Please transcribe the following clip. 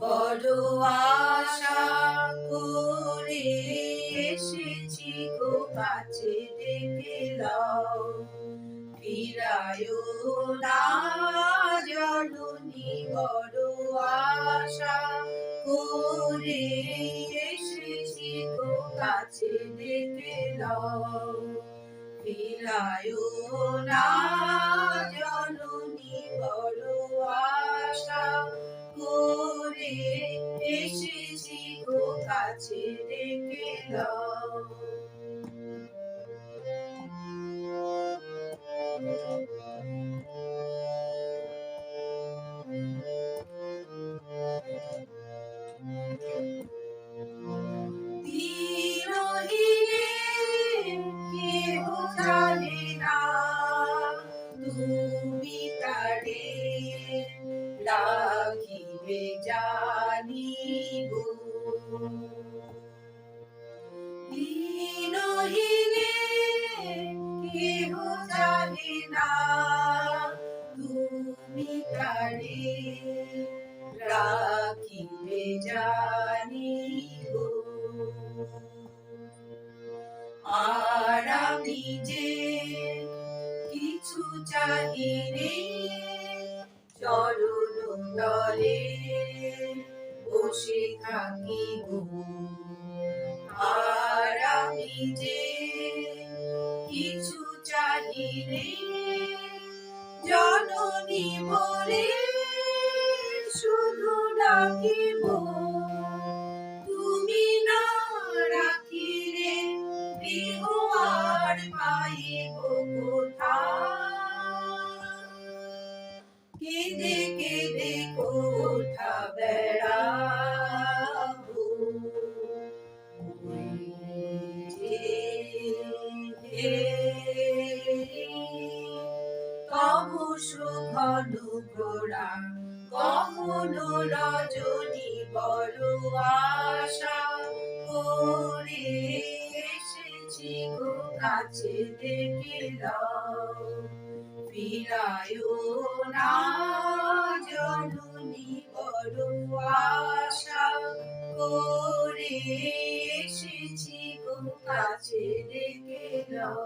বড় আশা করে এসেছি গো কাছে ডেকে লও, ফিরায়ো না জননী। বড় আশা করে এসেছি গো কাছে ডেকে লও, ফিরায়ো না জননী। বড় আশা করে এসেছি গো কাছে ডেকে লও। দিনহীনে কেহ জানে না তুমি তারে রাখিবে জানি গো। দিনহীনে কেহ জানে না তুমি তারে রাখিবে জানি গো। আর আমি যে কিছু চাহিনি চরণ তলে বসে থাকিব। আর আমি যে কিছু চাহিনি জননী বলে শুধু ডাকিব। তুমি না রাখিলে গৃহ আর পাইব কোথায়? কেঁদে কেঁদে কোথা বেড়াবো, তব সুঘন ঘোড়া কখনো রজনী। বড় আশা করে এসেছি গো কাছে ডেকে লও, ফিরায়ো না জননী। বড় আশা করে এসেছি গো কাছে ডেকে লও।